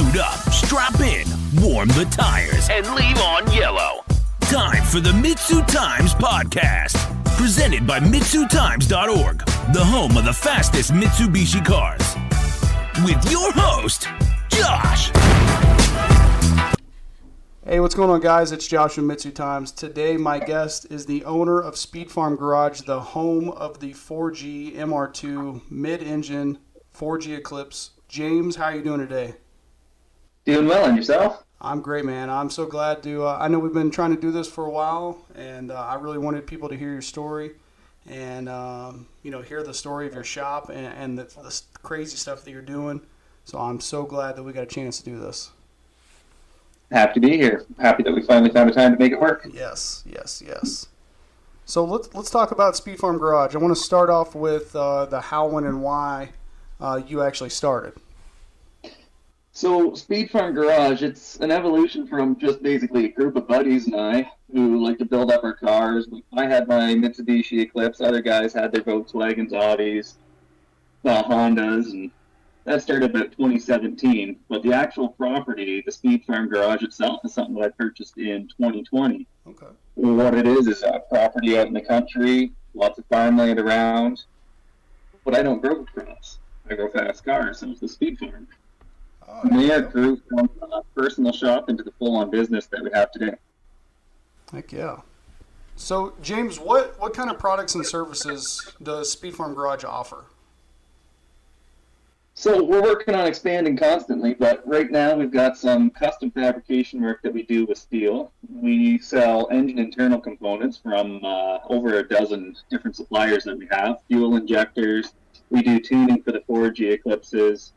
Suit up, strap in, warm the tires, and leave on yellow. Time for the MitsuTimes podcast. Presented by MitsuTimes.org, the home of the fastest Mitsubishi cars. With your host, Josh. Hey, what's going on, guys? It's Josh from MitsuTimes. Today, my guest is the owner of Speed Farm Garage, the home of the 4G MR2 mid-engine 4G Eclipse. James, how are you doing today? Doing well, and yourself? I'm great, man. I'm so glad to. I know we've been trying to do this for a while, and I really wanted people to hear your story and hear the story of your shop and the crazy stuff that you're doing. So I'm so glad that we got a chance to do this. Happy to be here. Happy that we finally found a time to make it work. Yes. So let's talk about Speed Farm Garage. I want to start off with the how, when, and why you actually started. So Speed Farm Garage, it's an evolution from just basically a group of buddies and I who like to build up our cars. I had my Mitsubishi Eclipse. Other guys had their Volkswagens, Audis, Hondas, and that started about 2017. But the actual property, the Speed Farm Garage itself, is something that I purchased in 2020. Okay. What it is a property out in the country, lots of farmland around. But I don't grow crops. I grow fast cars, so it's the Speed Farm. From there, it grew from a personal shop into the full-on business that we have today. Heck yeah. So, James, what kind of products and services does Speed Farm Garage offer? So we're working on expanding constantly, but right now we've got some custom fabrication work that we do with steel. We sell engine internal components from over a dozen different suppliers that we have, fuel injectors. We do tuning for the 4G Eclipses.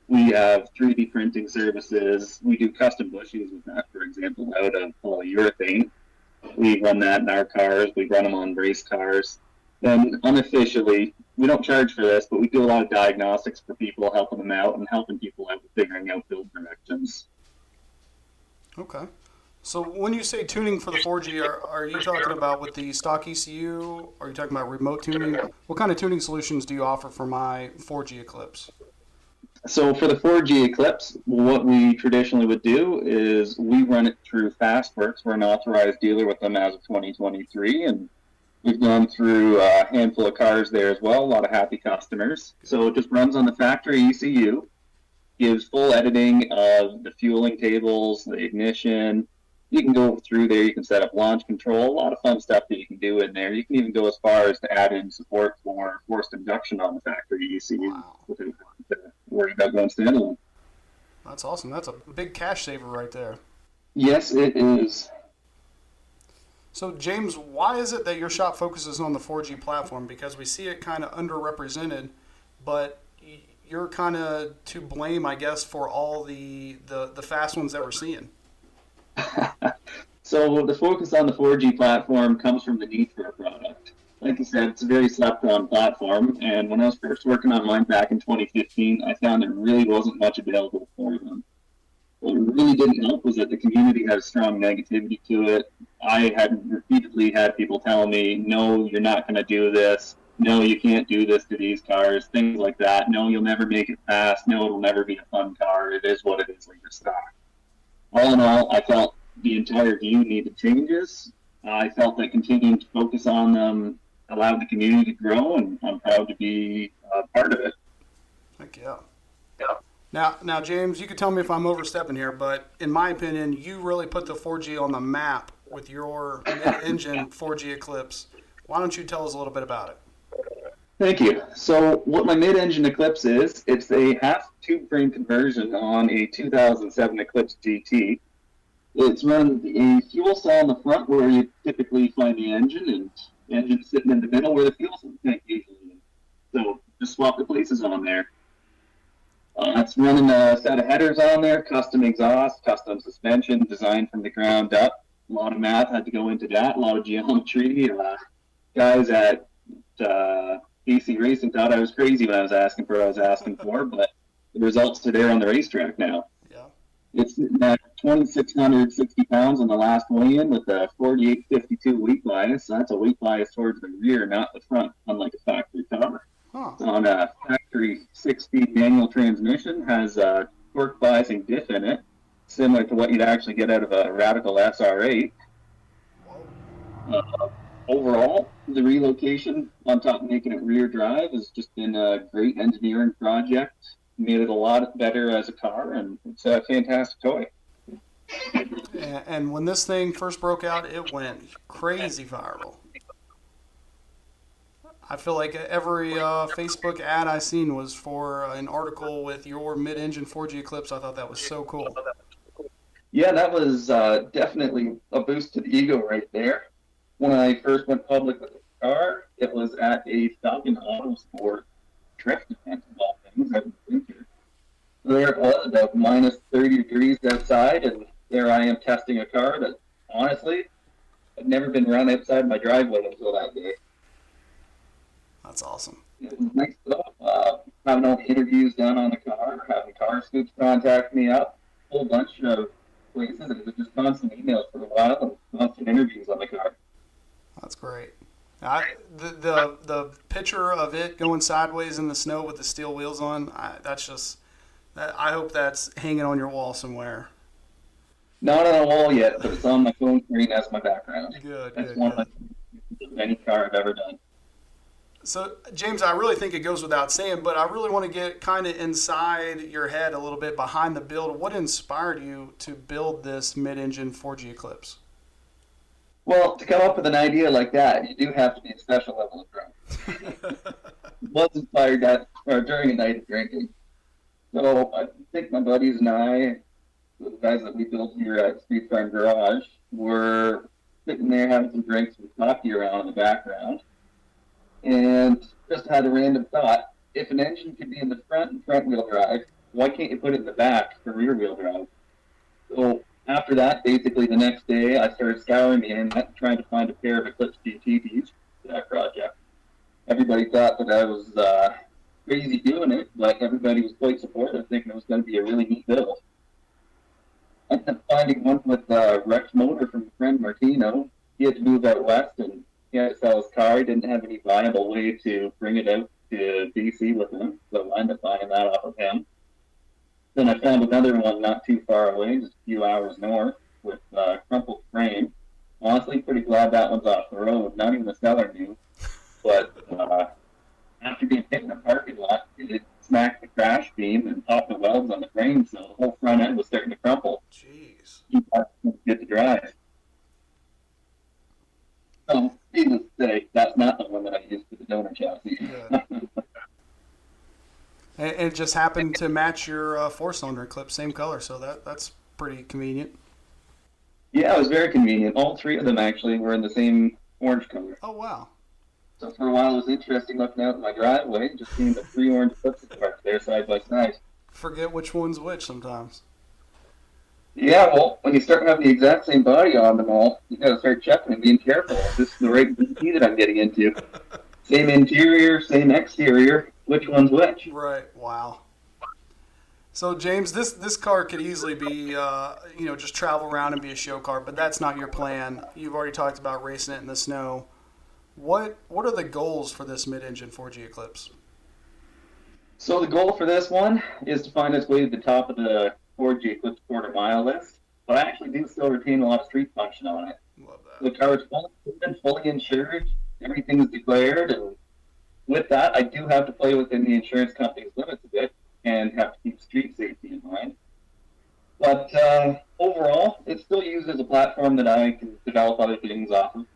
We have 3D printing services. We do custom bushings with that, for example, out of polyurethane. We run that in our cars. We run them on race cars. Then unofficially, we don't charge for this, but we do a lot of diagnostics for people, helping them out and helping people out with figuring out build directions. Okay. So when you say tuning for the 4G, are you talking about with the stock ECU? Are you talking about remote tuning? What kind of tuning solutions do you offer for my 4G Eclipse? So for the 4G Eclipse, what we traditionally would do is we run it through Fastworks. We're an authorized dealer with them as of 2023, and we've gone through a handful of cars there as well, a lot of happy customers. So it just runs on the factory ECU, gives full editing of the fueling tables, the ignition. You can go through there, you can set up launch control, a lot of fun stuff that you can do in there. You can even go as far as to add in support for forced induction on the factory ECU. Wow. Without worry about going standalone. That's awesome. That's a big cash saver right there. Yes, it is. So, James, why is it that your shop focuses on the 4G platform? Because we see it kind of underrepresented, but you're kind of to blame, I guess, for all the fast ones that we're seeing. So the focus on the 4G platform comes from the need for a product. Like you said, it's a very slept-on platform, and when I was first working on mine back in 2015, I found there really wasn't much available for them. What really didn't help was that the community had a strong negativity to it. I had repeatedly had people tell me, no, you're not going to do this. No, you can't do this to these cars, things like that. No, you'll never make it fast. No, it'll never be a fun car. It is what it is, like your stock. All in all, I felt the entire view needed changes. I felt that continuing to focus on them allowed the community to grow, and I'm proud to be part of it. Heck yeah. Now, James, you can tell me if I'm overstepping here, but in my opinion, you really put the 4G on the map with your mid-engine 4G Eclipse. Why don't you tell us a little bit about it? Thank you. So what my mid-engine Eclipse is, it's a half tube frame conversion on a 2007 Eclipse GT. It's run a fuel cell in the front where you typically find the engine, and the engine sitting in the middle where the fuel tank usually is. So just swap the places on there. It's running a set of headers on there, custom exhaust, custom suspension, designed from the ground up. A lot of math had to go into that, a lot of geometry. Guys at DC Racing thought I was crazy when I was asking for what I was asking for, but the results are there on the racetrack now. Yeah. It's at 2,660 pounds on the last weigh-in with a 4852 weight bias. So that's a weight bias towards the rear, not the front, unlike a factory car. Huh. On a factory 6-speed manual transmission, has torque biasing diff in it, similar to what you'd actually get out of a Radical SR8. Overall, the relocation on top of making it rear drive has just been a great engineering project. Made it a lot better as a car, and it's a fantastic toy. And when this thing first broke out, it went crazy viral. I feel like every Facebook ad I seen was for an article with your mid-engine 4G Eclipse. I thought that was so cool. Yeah, that was definitely a boost to the ego right there. When I first went public with the car, it was at a Falcon Autosport drift event of all things every winter. There it was, about minus 30 degrees outside, and there I am testing a car that, honestly, had never been run outside my driveway until that day. That's awesome. It was nice though, having all the interviews done on the car, having car scoops contact me up, a whole bunch of places, and it was just constant emails for a while and constant interviews on the car. That's great. The picture of it going sideways in the snow with the steel wheels on, I hope that's hanging on your wall somewhere. Not on a wall yet, but it's on my phone screen as my background. That's one of any car I've ever done. So, James, I really think it goes without saying, but I really want to get kind of inside your head a little bit behind the build. What inspired you to build this mid-engine 4G Eclipse? Well, to come up with an idea like that, you do have to be a special level of drunk. Was inspired during a night of drinking. So I think my buddies and I, the guys that we built here at Street Farm Garage, were sitting there having some drinks with coffee around in the background, and just had a random thought: if an engine could be in the front and front-wheel drive, why can't you put it in the back for rear-wheel drive? So after that, basically the next day, I started scouring the internet trying to find a pair of Eclipse GT to use for that project. Everybody thought that I was crazy doing it, but everybody was quite supportive, thinking it was going to be a really neat build. I ended up finding one with a wrecked motor from a friend, Martino. He had to move out west, and he had to sell his car. He didn't have any viable way to bring it out to BC with him, so I ended up buying that off of him. Then I found another one not too far away, just a few hours north, with a crumpled frame. Honestly, pretty glad that one's off the road. Not even the seller knew. But after being hit in a parking lot, it smacked the crash beam and popped the welds on the frame, so the whole front end was starting to crumple. Jeez. Get to drive. So, needless to say, that's not the one that I used for the donor chassis. And it just happened to match your four-cylinder Eclipse, same color, so that's pretty convenient. Yeah, it was very convenient. All three of them actually were in the same orange color. Oh, wow. So for a while it was interesting looking out in my driveway and just seeing the three orange Eclipses parked there side by side. Forget which one's which sometimes. Yeah, well, when you start having the exact same body on them all, you gotta start checking and being careful. Is this the right BT that I'm getting into? Same interior, same exterior. Which one's which? Right. Wow. So James, this car could easily be, just travel around and be a show car, but that's not your plan. You've already talked about racing it in the snow. What are the goals for this mid-engine 4G Eclipse? So the goal for this one is to find its way to the top of the 4G Eclipse quarter-mile list, but I actually do still retain a lot of street function on it. Love that. The car is fully insured, everything is declared, and with that, I do have to play within the insurance company's limits a bit and have to keep street safety in mind. But overall, it's still used as a platform that I can develop other things off of.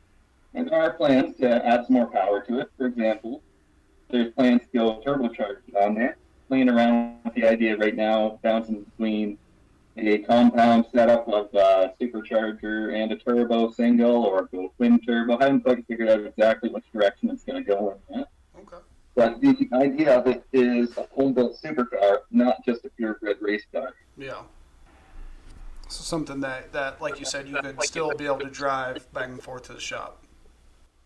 And there are plans to add some more power to it. For example, there's plans to go turbocharged on there. Playing around with the idea right now, bouncing between a compound setup of a supercharger and a turbo single, or go twin turbo. I haven't quite figured out exactly which direction it's going to go in yet. Okay. But the idea of it is a home-built supercar, not just a purebred race car. Yeah. So something that, like you said, you could still be able to drive back and forth to the shop.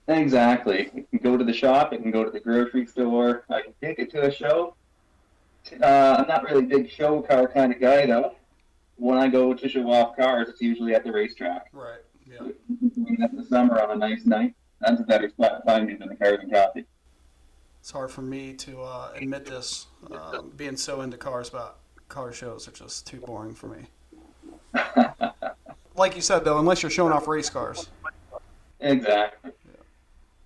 Exactly. It can go to the shop, it can go to the grocery store, I can take it to a show. I'm not really a big show car kind of guy, though. When I go to show off cars, it's usually at the racetrack. Right, yeah. So, in the summer on a nice night, that's a better spot to find me than the Cars and Coffee. It's hard for me to admit this, being so into cars, but car shows are just too boring for me. Like you said, though, unless you're showing off race cars. Exactly.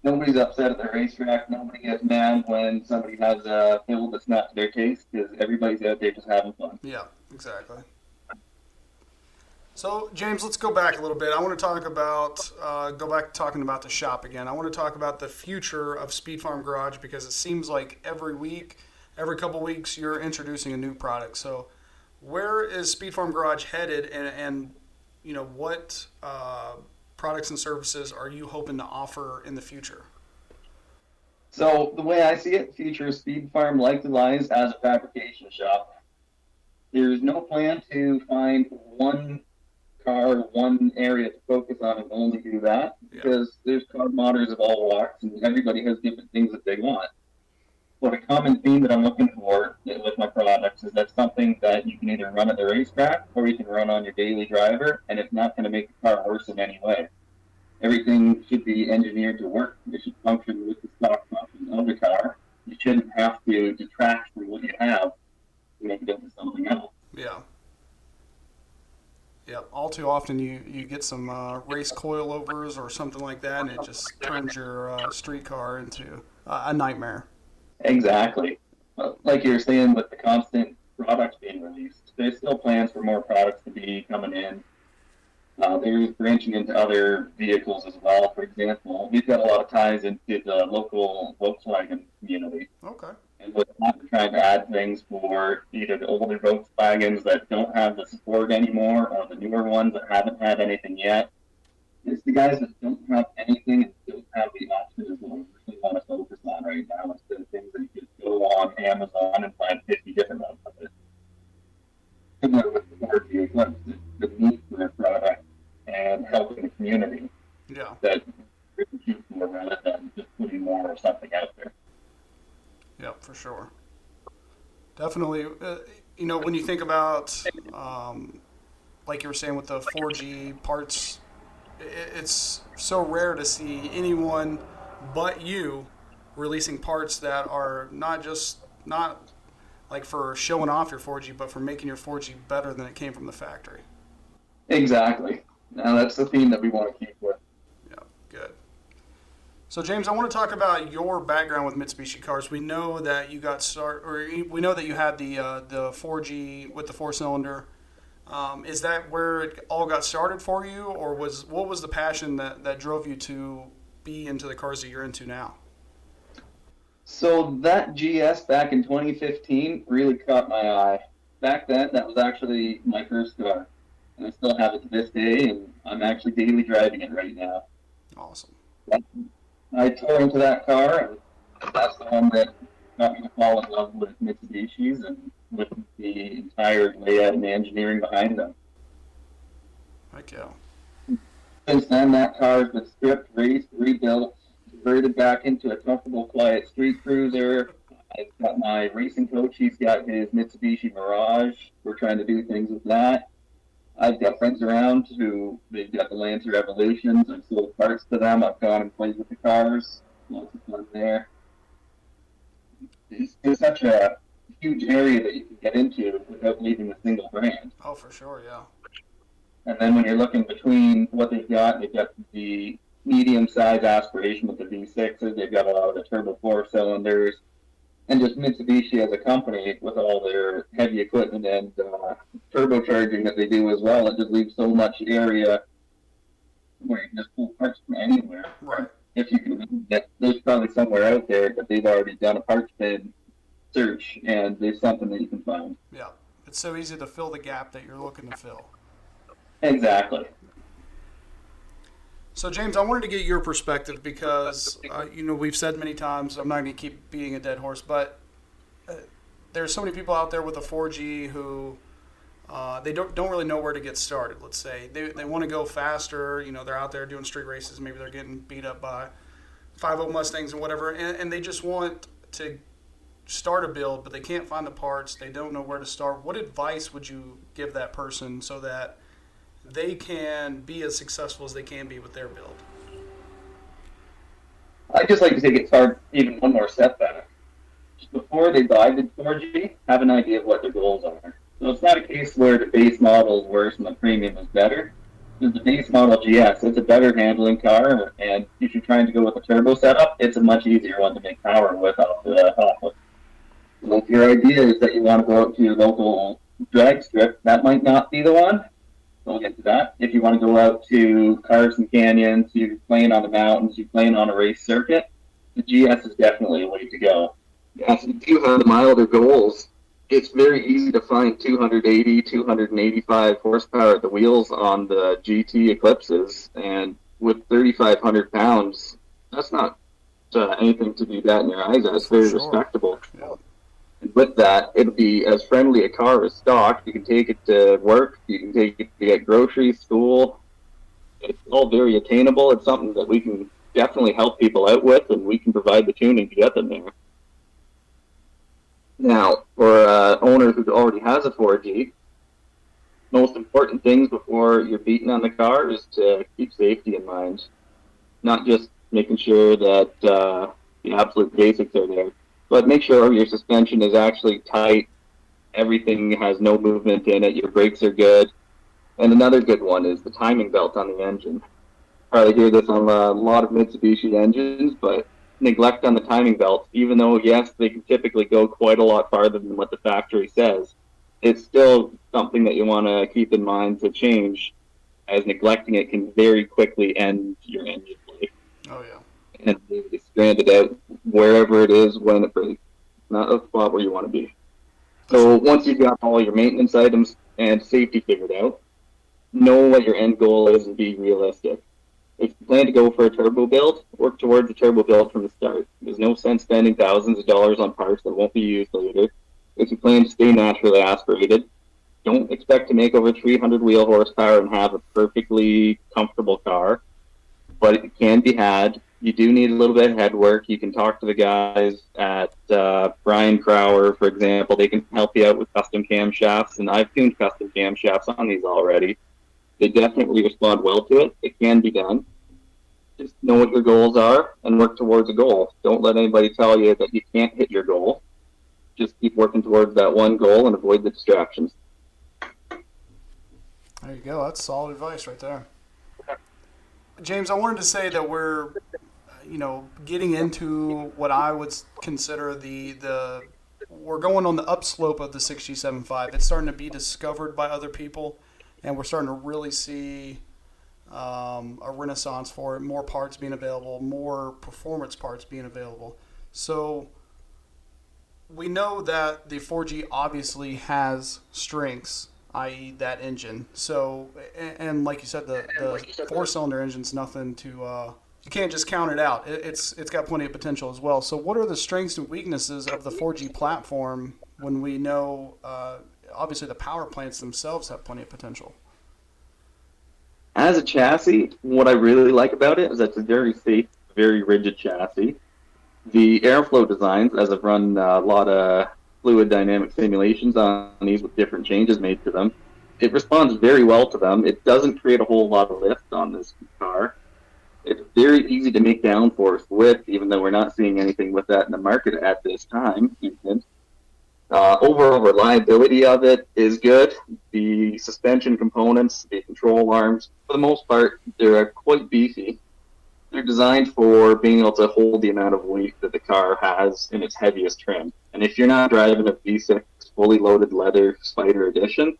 Nobody's upset at the racetrack. Nobody gets mad when somebody has a build that's not to their taste because everybody's out there just having fun. Yeah, exactly. So, James, let's go back a little bit. I want to talk about, talking about the shop again. I want to talk about the future of Speed Farm Garage because it seems like every couple weeks, you're introducing a new product. So, where is Speed Farm Garage headed, and you know, what products and services are you hoping to offer in the future? So the way I see it, future Speed Farm likely lies as a fabrication shop. There's no plan to find one car, one area to focus on and only do that, because there's car modders of all walks and everybody has different things that they want. But a common theme that I'm looking for with my products is that something that you can either run at the racetrack or you can run on your daily driver, and it's not going to make the car worse in any way. Everything should be engineered to work. It should function with the stock function of the car. You shouldn't have to detract from what you have to make it into something else. Yeah. Yeah. All too often you get some race coilovers or something like that, and it just turns your street car into a nightmare. Exactly. Like you were saying, with the constant products being released, there's still plans for more products to be coming in. They're branching into other vehicles as well. For example, we've got a lot of ties into the local Volkswagen community. Okay. And with that, we're trying to add things for either the older Volkswagens that don't have the support anymore or the newer ones that haven't had anything yet. It's the guys that don't have anything and don't have the option is what we really want to focus on right now, instead of things that you just go on Amazon and find 50 different ones of it. Similar with the Ford vehicles, the need for a product and helping the community. Yeah. That we're looking for rather than just putting more of something out there. Yep, for sure. Definitely. You know, when you think about, like you were saying with the 4G parts, it's so rare to see anyone but you releasing parts that are not like for showing off your 4G, but for making your 4G better than it came from the factory. Exactly. Now that's the theme that we want to keep with. Yeah, good. So James, I want to talk about your background with Mitsubishi cars. We know that you got we know that you had the 4G with the 4-cylinder. Is that where it all got started for you, or what was the passion that drove you to be into the cars that you're into now? So that GS back in 2015 really caught my eye. Back then, that was actually my first car, and I still have it to this day, and I'm actually daily driving it right now. Awesome. I tore into that car, and that's the one that got me to fall in love with Mitsubishis and with the entire layout and engineering behind them. Heck yeah. Since then, that car has been stripped, raced, rebuilt, converted back into a comfortable, quiet street cruiser. I've got my racing coach. He's got his Mitsubishi Mirage. We're trying to do things with that. I've got friends around who, they've got the Lancer Evolutions. I've sold parts to them. I've gone and played with the cars. Lots of fun there. It's such a huge area that you can get into without leaving a single brand. Oh, for sure, yeah. And then when you're looking between what they've got the medium-sized aspiration with the V6s. They've got a lot of the turbo 4-cylinders. And just Mitsubishi as a company with all their heavy equipment and turbocharging that they do as well, it just leaves so much area where you can just pull parts from anywhere. Right. If you can, there's probably somewhere out there that they've already done a parts bin search, and there's something that you can find. Yeah. It's so easy to fill the gap that you're looking to fill. Exactly. So, James, I wanted to get your perspective because, we've said many times, I'm not going to keep beating a dead horse, but there's so many people out there with a 4G who they don't really know where to get started, let's say. They want to go faster. They're out there doing street races. Maybe they're getting beat up by 5.0 Mustangs or whatever, and they just want to start a build, but they can't find the parts. They don't know where to start. What advice would you give that person so that they can be as successful as they can be with their build? I'd just like to take it start even one more step better. Just before they buy the 4G, have an idea of what their goals are. So it's not a case where the base model is worse and the premium is better. Because the base model GS, it's a better handling car, and if you're trying to go with a turbo setup, it's a much easier one to make power with off the top of. So if your idea is that you want to go out to your local drag strip, that might not be the one. We'll get to that. If you want to go out to Carson Canyons, you're playing on the mountains, you're playing on a race circuit, the GS is definitely a way to go. Yes, if you have the milder goals, it's very easy to find 280, 285 horsepower at the wheels on the GT Eclipses, and with 3,500 pounds, that's not anything to be batting your eyes at. It's very respectable. Yeah. And with that, it'll be as friendly a car as stock. You can take it to work, you can take it to get groceries, school. It's all very attainable. It's something that we can definitely help people out with, and we can provide the tuning to get them there. Now, for an owner who already has a 4G, most important things before you're beating on the car is to keep safety in mind. Not just making sure that the absolute basics are there, but make sure your suspension is actually tight, everything has no movement in it, your brakes are good. And another good one is the timing belt on the engine. Probably hear this on a lot of Mitsubishi engines, but neglect on the timing belt, even though, yes, they can typically go quite a lot farther than what the factory says, it's still something that you want to keep in mind to change, as neglecting it can very quickly end your engine life. Oh, yeah. And be stranded out wherever it is when it breaks. Not a spot where you want to be. So once you've got all your maintenance items and safety figured out, know what your end goal is and be realistic. If you plan to go for a turbo build, work towards a turbo build from the start. There's no sense spending thousands of dollars on parts that won't be used later. If you plan to stay naturally aspirated, don't expect to make over 300 wheel horsepower and have a perfectly comfortable car, but it can be had. You do need a little bit of head work. You can talk to the guys at Brian Crower, for example. They can help you out with custom camshafts, and I've tuned custom camshafts on these already. They definitely respond well to it. It can be done. Just know what your goals are and work towards a goal. Don't let anybody tell you that you can't hit your goal. Just keep working towards that one goal and avoid the distractions. There you go. That's solid advice right there. James, I wanted to say that we're, getting into what I would consider we're going on the upslope of the 6G75. It's starting to be discovered by other people, and we're starting to really see a renaissance for it, more parts being available, more performance parts being available. So we know that the 4G obviously has strengths, i.e. that engine. So, and like you said, the four-cylinder engine's nothing to, you can't just count it out. It's got plenty of potential as well. So what are the strengths and weaknesses of the 4G platform when we know, obviously the power plants themselves have plenty of potential? As a chassis, what I really like about it is that it's a very safe, very rigid chassis. The airflow designs, as I've run a lot of fluid dynamic simulations on these with different changes made to them, it responds very well to them. It doesn't create a whole lot of lift on this car. It's very easy to make downforce with, even though we're not seeing anything with that in the market at this time. Overall reliability of it is good. The suspension components, the control arms, for the most part, they're quite beefy. They're designed for being able to hold the amount of weight that the car has in its heaviest trim. And if you're not driving a V6 fully loaded leather Spider Edition,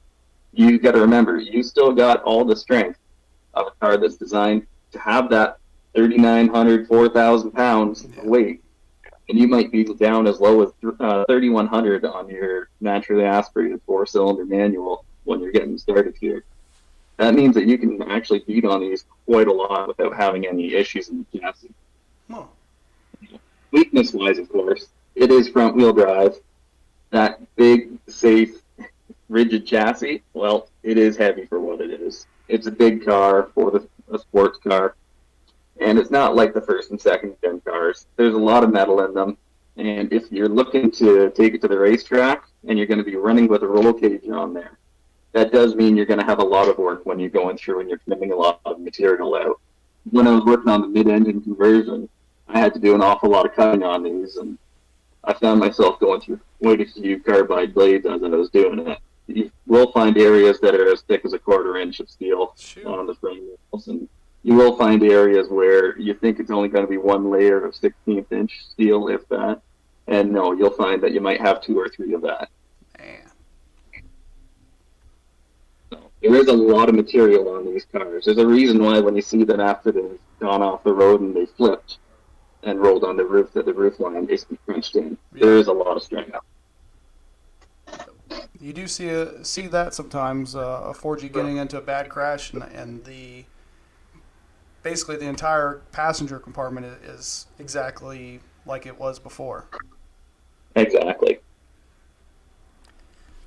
you got to remember, you still got all the strength of a car that's designed to have that 3,900, 4,000 pounds of weight. And you might be down as low as 3,100 on your naturally aspirated four-cylinder manual when you're getting started here. That means that you can actually beat on these quite a lot without having any issues in the chassis. Huh. Weakness-wise, of course, it is front-wheel drive. That big, safe, rigid chassis, well, it is heavy for what it is. It's a big car for a sports car. And it's not like the first and second gen cars. There's a lot of metal in them. And if you're looking to take it to the racetrack and you're going to be running with a roll cage on there, that does mean you're going to have a lot of work when you're going through and you're trimming a lot of material out. When I was working on the mid-engine conversion, I had to do an awful lot of cutting on these, and I found myself going through quite a few carbide blades as I was doing it. you will find areas that are as thick as a 1/4 inch of steel Shoot. on the frame rails, and you will find areas where you think it's only going to be one layer of 16th inch steel, if that, and no, you'll find that you might have 2 or 3 of that. Man. So there is a lot of material on these cars. There's a reason why when you see them after they've gone off the road and they flipped and rolled on the roof, that the roof line basically crunched in. Yeah. There is a lot of strength. You do see that sometimes, a 4G getting into a bad crash, and basically the entire passenger compartment is exactly like it was before. Exactly.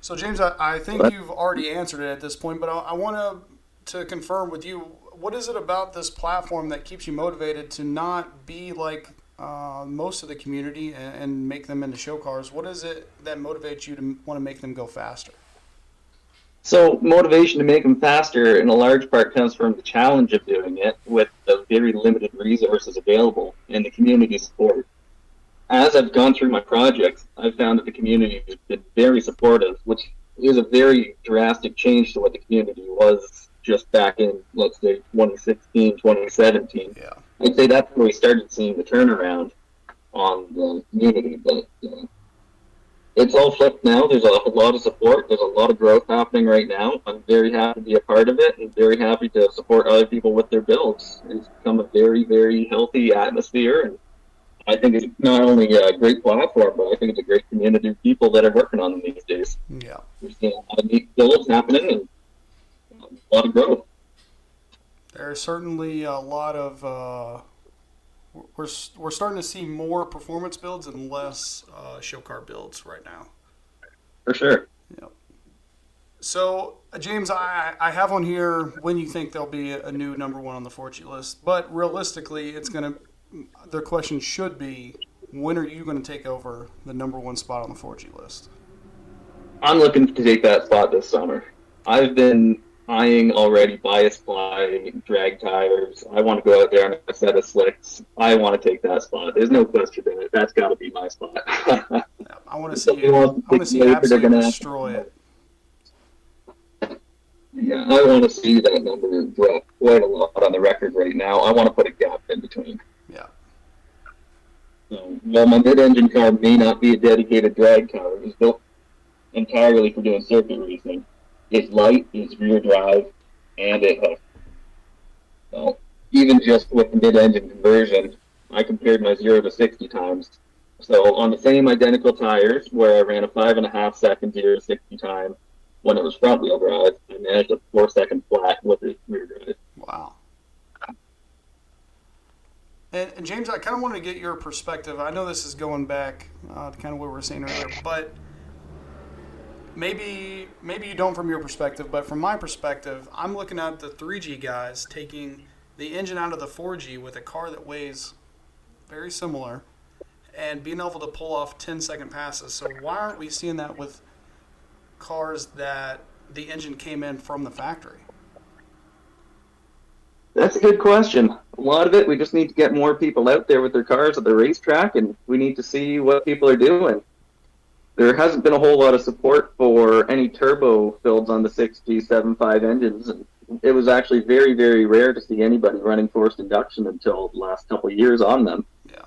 So James, I think you've already answered it at this point, but I want to confirm with you, what is it about this platform that keeps you motivated to not be like most of the community and make them into show cars? What is it that motivates you to want to make them go faster? So motivation to make them faster in a large part comes from the challenge of doing it with the very limited resources available and the community support. As I've gone through my projects, I've found that the community has been very supportive, which is a very drastic change to what the community was just back in, let's say, 2016, 2017. Yeah. I'd say that's where we started seeing the turnaround on the community, but it's all flipped now. There's a lot of support. There's a lot of growth happening right now. I'm very happy to be a part of it and very happy to support other people with their builds. It's become a very, very healthy atmosphere, and I think it's not only a great platform, but I think it's a great community of people that are working on them these days. Yeah. We're seeing a lot of neat builds happening and a lot of growth. There's certainly a lot of we're starting to see more performance builds and less show car builds right now. For sure. Yeah. So James, I have on here when you think there'll be a new number one on the 4G list, but realistically, the question should be, when are you going to take over the number one spot on the 4G list? I'm looking to take that spot this summer. I've been eyeing already bias ply, drag tires. I want to go out there on a set of slicks. I want to take that spot. There's no question in it. That's got to be my spot. I want to see you. I want to see you absolutely destroy it. Yeah, I want to see that number drop quite a lot on the record right now. I want to put a gap in between. Yeah. So, while my mid-engine car may not be a dedicated drag car, it was built entirely for doing circuit racing. It's light, it's rear drive, and it hooks. So, even just with the mid-engine conversion, I compared my 0 to 60 times. So on the same identical tires, where I ran a 5.5 second 0 to 60 time, when it was front-wheel drive, I managed a 4-second flat with the rear drive. Wow. And James, I kind of wanted to get your perspective. I know this is going back to kind of what we were saying earlier, but maybe you don't from your perspective, but from my perspective, I'm looking at the 3G guys taking the engine out of the 4G with a car that weighs very similar and being able to pull off 10-second passes. So why aren't we seeing that with cars that the engine came in from the factory? That's a good question. A lot of it, we just need to get more people out there with their cars at the racetrack, and we need to see what people are doing. There hasn't been a whole lot of support for any turbo builds on the 6G75 engines, and it was actually very, very rare to see anybody running forced induction until the last couple of years on them. Yeah.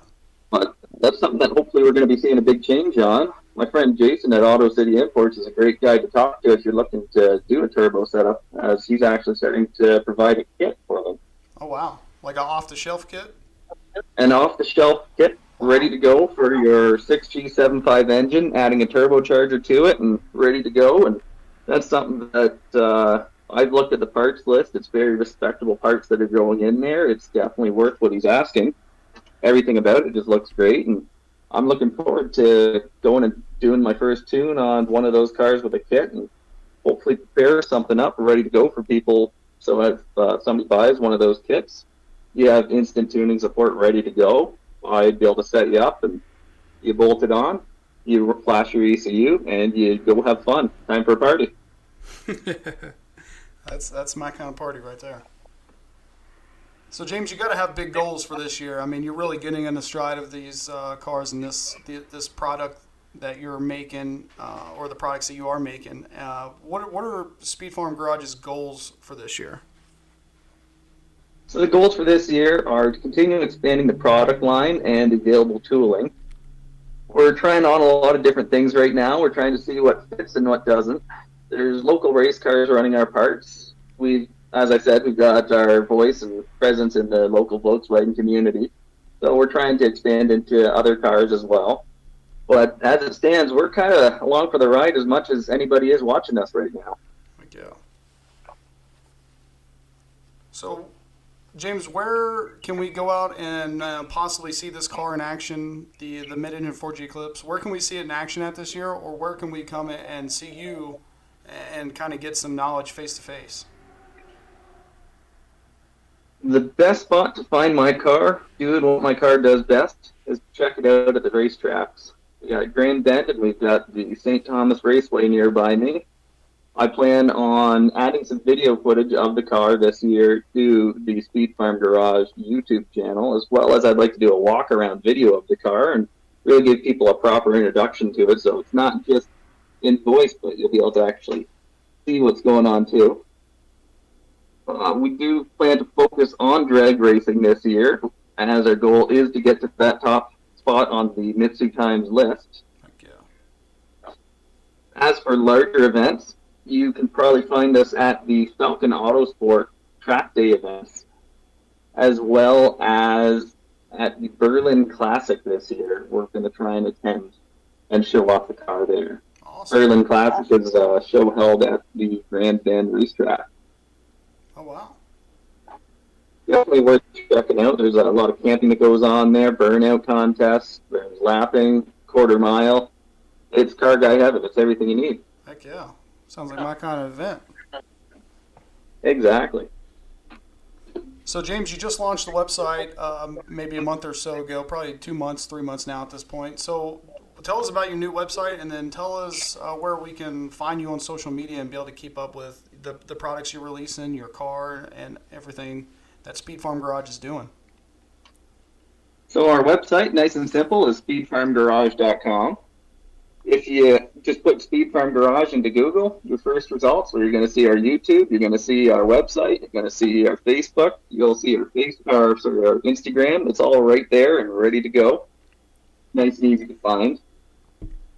But that's something that hopefully we're going to be seeing a big change on. My friend Jason at Auto City Imports is a great guy to talk to if you're looking to do a turbo setup, as he's actually starting to provide a kit for them. Oh, wow. Like an off-the-shelf kit? An off-the-shelf kit ready to go for your 6G75 engine, adding a turbocharger to it and ready to go. And that's something that I've looked at the parts list. It's very respectable parts that are going in there. It's definitely worth what he's asking. Everything about it just looks great, and I'm looking forward to going and doing my first tune on one of those cars with a kit and hopefully prepare something up ready to go for people. So if somebody buys one of those kits, you have instant tuning support ready to go. I'd be able to set you up, and you bolt it on, you flash your ECU, and you go have fun. Time for a party. That's my kind of party right there. So James, you got to have big goals for this year. I mean, you're really getting in the stride of these cars and this product that you're making, or the products that you are making. What are Speed Farm Garage's goals for this year? So the goals for this year are to continue expanding the product line and available tooling. We're trying on a lot of different things right now. We're trying to see what fits and what doesn't. There's local race cars running our parts. As I said, we've got our voice and presence in the local Volkswagen community. So we're trying to expand into other cars as well. But as it stands, we're kind of along for the ride as much as anybody is watching us right now. Yeah. So, James, where can we go out and possibly see this car in action, the Mid-Engine 4G Eclipse? Where can we see it in action at this year, or where can we come and see you and kind of get some knowledge face-to-face? The best spot to find my car, doing what my car does best, is check it out at the racetracks. We got Grand Bend, and we've got the St. Thomas Raceway nearby me. I plan on adding some video footage of the car this year to the Speed Farm Garage YouTube channel, as well as I'd like to do a walk-around video of the car and really give people a proper introduction to it, so it's not just in voice, but you'll be able to actually see what's going on too. We do plan to focus on drag racing this year, as our goal is to get to that top spot on the MitsuTimes list. As for larger events, you can probably find us at the Falcon Autosport track day events, as well as at the Berlin Classic this year. We're going to try and attend and show off the car there. Awesome. Berlin Classic is a show held at the Grand Bend racetrack. Oh, wow. Definitely worth checking out. There's a lot of camping that goes on there, burnout contests, there's lapping, quarter mile. It's car guy heaven. It's everything you need. Heck yeah. Sounds like my kind of event. Exactly. So, James, you just launched the website maybe a month or so ago, probably 2 months, 3 months now at this point. So tell us about your new website, and then tell us where we can find you on social media and be able to keep up with the products you're releasing, your car, and everything that Speed Farm Garage is doing. So our website, nice and simple, is speedfarmgarage.com. If you just put Speed Farm Garage into Google, your first results, where you're going to see our YouTube, you're going to see our website, you're going to see our Facebook, you'll see our Instagram. It's all right there and ready to go. Nice and easy to find.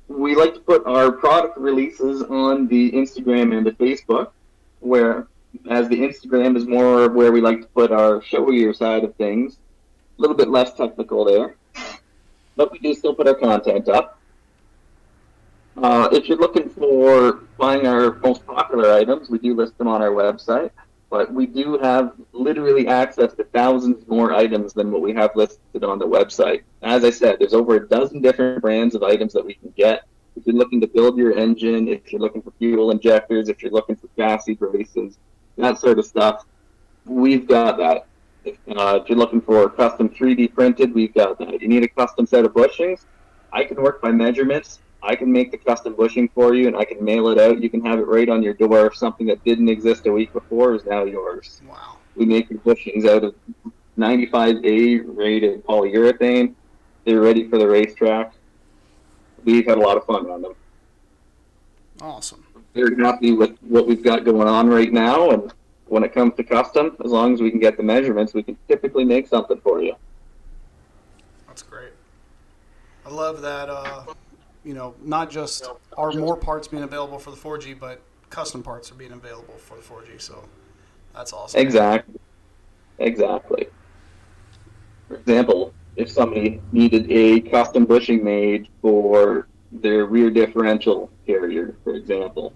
We like to put our product releases on the Instagram and the Facebook, as the Instagram is more where we like to put our showier side of things. A little bit less technical there. But we do still put our content up. If you're looking for buying our most popular items, we do list them on our website, but we do have literally access to thousands more items than what we have listed on the website. As I said, there's over a dozen different brands of items that we can get. If you're looking to build your engine, if you're looking for fuel injectors, if you're looking for chassis braces, that sort of stuff, we've got that. If you're looking for custom 3D printed, we've got that. You need a custom set of bushings, I can work by measurements. I can make the custom bushing for you, and I can mail it out. You can have it right on your door. Something that didn't exist a week before is now yours. Wow. We make the bushings out of 95A rated polyurethane. They're ready for the racetrack. We've had a lot of fun on them. Awesome. Very happy with what we've got going on right now, and when it comes to custom, as long as we can get the measurements, we can typically make something for you. That's great. I love that, not just are more parts being available for the 4G, but custom parts are being available for the 4G, so that's awesome. Exactly. For example, if somebody needed a custom bushing made for their rear differential carrier, for example,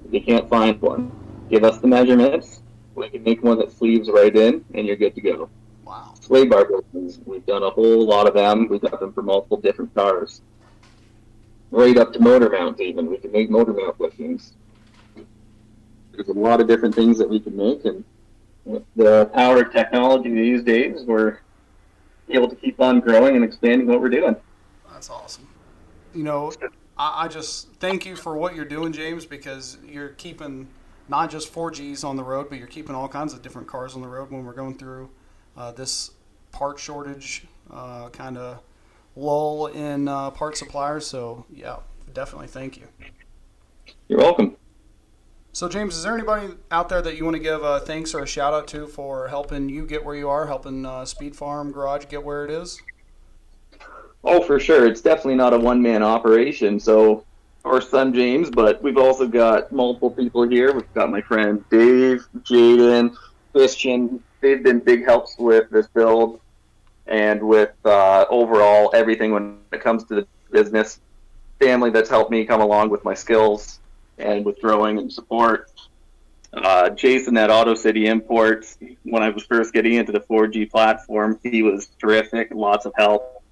if you can't find one, give us the measurements, we can make one that sleeves right in, and you're good to go. Wow. Sway bar bushings, we've done a whole lot of them. We've got them for multiple different cars. Right up to motor mount even. We can make motor mount bushings. There's a lot of different things that we can make, and with the power of technology these days, we're able to keep on growing and expanding what we're doing. That's awesome. I just thank you for what you're doing, James, because you're keeping not just 4Gs on the road, but you're keeping all kinds of different cars on the road when we're going through this part shortage kind of lull in part suppliers. So, yeah, definitely thank you. You're welcome. So, James, is there anybody out there that you want to give thanks or a shout-out to for helping you get where you are, helping Speed Farm Garage get where it is? Oh, for sure. It's definitely not a one-man operation. So, our son James, but we've also got multiple people here. We've got my friend Dave, Jaden, Christian. They've been big helps with this build and with overall everything when it comes to the business. Family that's helped me come along with my skills and with growing and support. Jason at Auto City Imports, when I was first getting into the 4G platform, he was terrific, lots of help.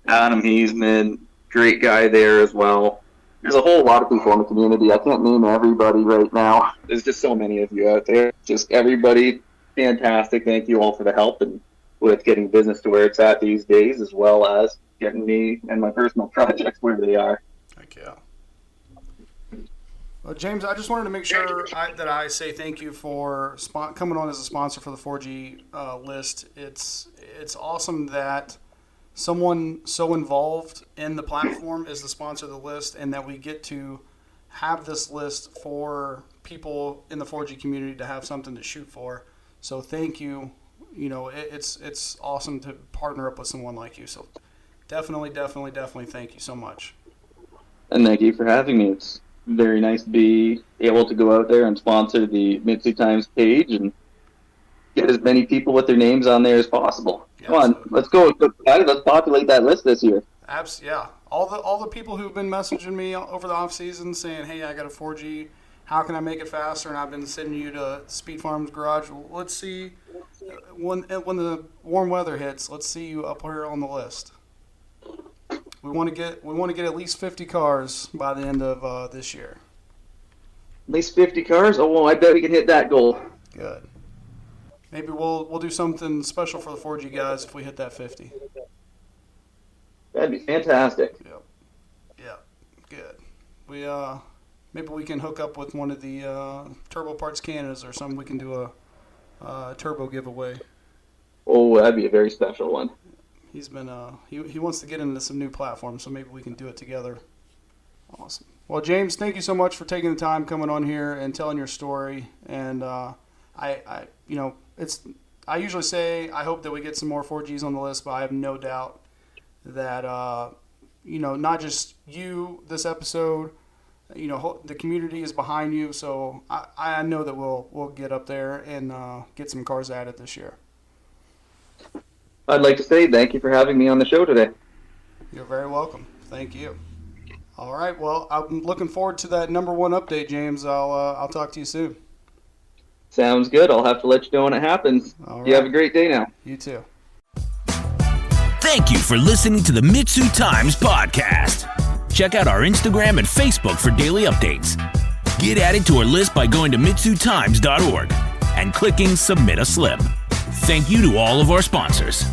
Adam Heisman, great guy there as well. There's a whole lot of people in the community. I can't name everybody right now. There's just so many of you out there. Just everybody, fantastic. Thank you all for the help and with getting business to where it's at these days, as well as getting me and my personal projects where they are. Heck yeah. Well, James, I just wanted to make sure that I say thank you for coming on as a sponsor for the 4G list. It's awesome that someone so involved in the platform is the sponsor of the list, and that we get to have this list for people in the 4G community to have something to shoot for. So thank you. You know, it's awesome to partner up with someone like you. So definitely thank you so much. And thank you for having me. It's very nice to be able to go out there and sponsor the MitsuTimes page and get as many people with their names on there as possible. Come on, let's go. Let's populate that list this year. Yeah. All the people who've been messaging me over the off season saying, "Hey, I got a 4G. How can I make it faster?" And I've been sending you to Speed Farm's Garage. Let's see when the warm weather hits. Let's see you up here on the list. We want to get at least 50 cars by the end of this year. At least 50 cars? Oh, well, I bet we can hit that goal. Good. Maybe we'll do something special for the 4G guys if we hit that 50. That'd be fantastic. Yep. Yeah. Good. We maybe we can hook up with one of the Turbo Parts Canadas or something. We can do a turbo giveaway. Oh, that'd be a very special one. He's been he wants to get into some new platforms, so maybe we can do it together. Awesome. Well, James, thank you so much for taking the time coming on here and telling your story. And I usually say I hope that we get some more 4Gs on the list, but I have no doubt that not just you this episode, the community is behind you. So I know that we'll get up there and get some cars added this year. I'd like to say thank you for having me on the show today. You're very welcome. Thank you. All right. Well, I'm looking forward to that number one update, James. I'll talk to you soon. Sounds good. I'll have to let you know when it happens. All right. You have a great day now. You too. Thank you for listening to the MitsuTimes podcast. Check out our Instagram and Facebook for daily updates. Get added to our list by going to MitsuTimes.org and clicking Submit a Slip. Thank you to all of our sponsors.